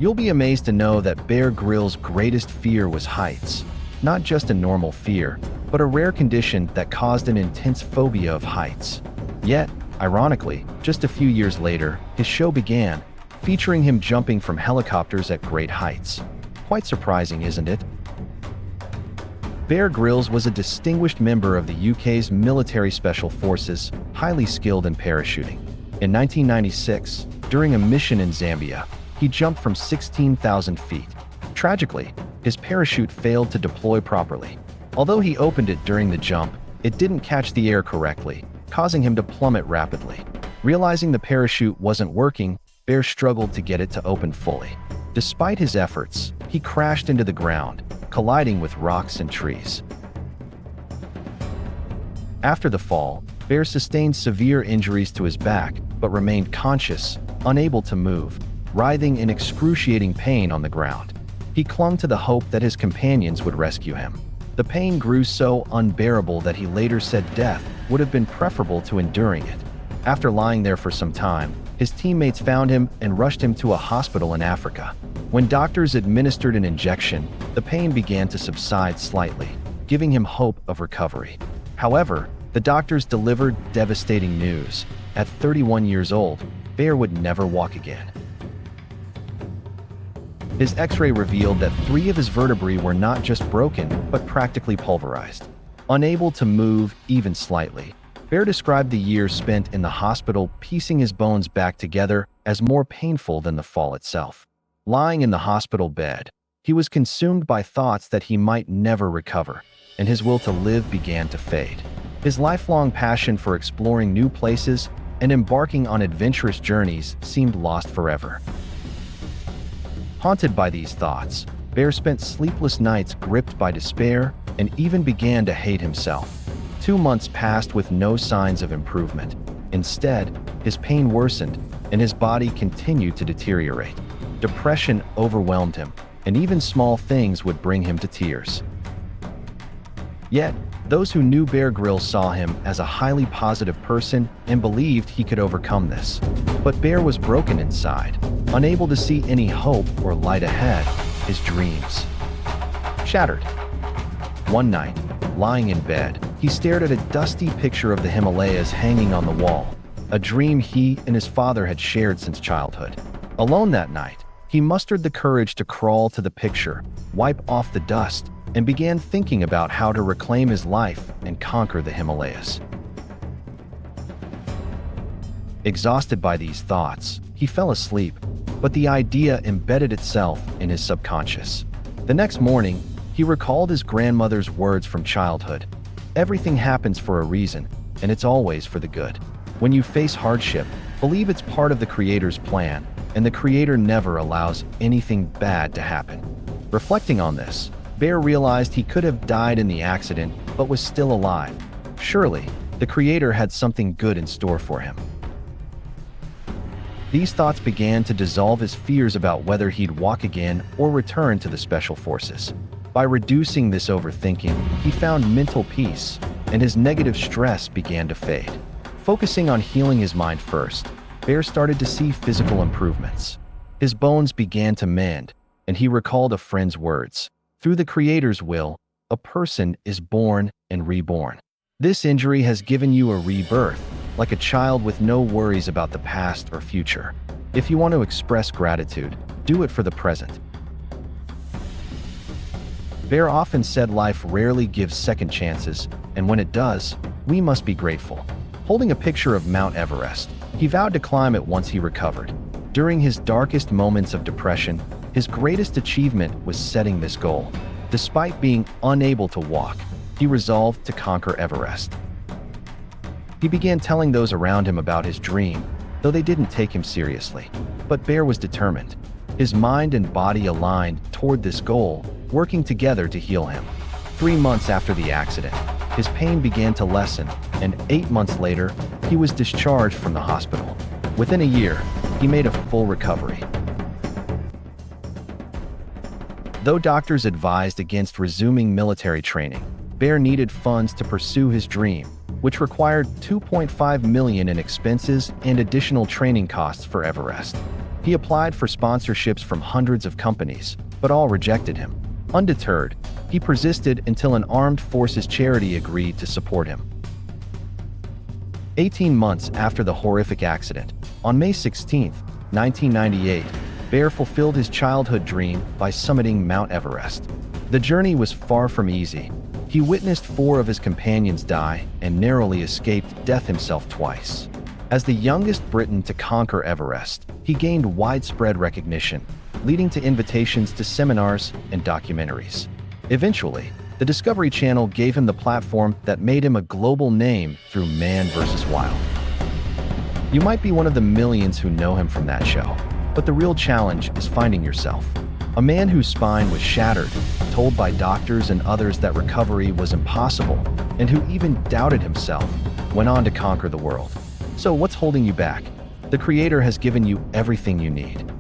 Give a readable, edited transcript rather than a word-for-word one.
You'll be amazed to know that Bear Grylls' greatest fear was heights. Not just a normal fear, but a rare condition that caused an intense phobia of heights. Yet, ironically, just a few years later, his show began, featuring him jumping from helicopters at great heights. Quite surprising, isn't it? Bear Grylls was a distinguished member of the UK's military special forces, highly skilled in parachuting. In 1996, during a mission in Zambia, he jumped from 16,000 feet. Tragically, his parachute failed to deploy properly. Although he opened it during the jump, it didn't catch the air correctly, causing him to plummet rapidly. Realizing the parachute wasn't working, Bear struggled to get it to open fully. Despite his efforts, he crashed into the ground, colliding with rocks and trees. After the fall, Bear sustained severe injuries to his back, but remained conscious, unable to move, writhing in excruciating pain on the ground. He clung to the hope that his companions would rescue him. The pain grew so unbearable that he later said death would have been preferable to enduring it. After lying there for some time, his teammates found him and rushed him to a hospital in Africa. When doctors administered an injection, the pain began to subside slightly, giving him hope of recovery. However, the doctors delivered devastating news. At 31 years old, Bear would never walk again. His X-ray revealed that 3 of his vertebrae were not just broken, but practically pulverized. Unable to move even slightly, Bear described the years spent in the hospital piecing his bones back together as more painful than the fall itself. Lying in the hospital bed, he was consumed by thoughts that he might never recover, and his will to live began to fade. His lifelong passion for exploring new places and embarking on adventurous journeys seemed lost forever. Haunted by these thoughts, Bear spent sleepless nights gripped by despair and even began to hate himself. 2 months passed with no signs of improvement. Instead, his pain worsened and his body continued to deteriorate. Depression overwhelmed him, and even small things would bring him to tears. Yet, those who knew Bear Grylls saw him as a highly positive person and believed he could overcome this. But Bear was broken inside, unable to see any hope or light ahead. His dreams shattered. One night, lying in bed, he stared at a dusty picture of the Himalayas hanging on the wall, a dream he and his father had shared since childhood. Alone that night, he mustered the courage to crawl to the picture, wipe off the dust, and began thinking about how to reclaim his life and conquer the Himalayas. Exhausted by these thoughts, he fell asleep, but the idea embedded itself in his subconscious. The next morning, he recalled his grandmother's words from childhood. Everything happens for a reason, and it's always for the good. When you face hardship, believe it's part of the Creator's plan, and the Creator never allows anything bad to happen. Reflecting on this, Bear realized he could have died in the accident, but was still alive. Surely, the Creator had something good in store for him. These thoughts began to dissolve his fears about whether he'd walk again or return to the Special Forces. By reducing this overthinking, he found mental peace, and his negative stress began to fade. Focusing on healing his mind first, Bear started to see physical improvements. His bones began to mend, and he recalled a friend's words. Through the Creator's will, a person is born and reborn. This injury has given you a rebirth, like a child with no worries about the past or future. If you want to express gratitude, do it for the present. Bear often said life rarely gives second chances, and when it does, we must be grateful. Holding a picture of Mount Everest, he vowed to climb it once he recovered. During his darkest moments of depression, his greatest achievement was setting this goal. Despite being unable to walk, he resolved to conquer Everest. He began telling those around him about his dream, though they didn't take him seriously. But Bear was determined. His mind and body aligned toward this goal, working together to heal him. 3 months after the accident, his pain began to lessen, and 8 months later, he was discharged from the hospital. Within a year, he made a full recovery. Though doctors advised against resuming military training, Bear needed funds to pursue his dream, which required $2.5 million in expenses and additional training costs for Everest. He applied for sponsorships from hundreds of companies, but all rejected him. Undeterred, he persisted until an armed forces charity agreed to support him. 18 months after the horrific accident, on May 16, 1998, Bear fulfilled his childhood dream by summiting Mount Everest. The journey was far from easy. He witnessed 4 of his companions die and narrowly escaped death himself twice. As the youngest Briton to conquer Everest, he gained widespread recognition, leading to invitations to seminars and documentaries. Eventually, the Discovery Channel gave him the platform that made him a global name through Man vs. Wild. You might be one of the millions who know him from that show, but the real challenge is finding yourself. A man whose spine was shattered, told by doctors and others that recovery was impossible, and who even doubted himself, went on to conquer the world. So what's holding you back? The Creator has given you everything you need.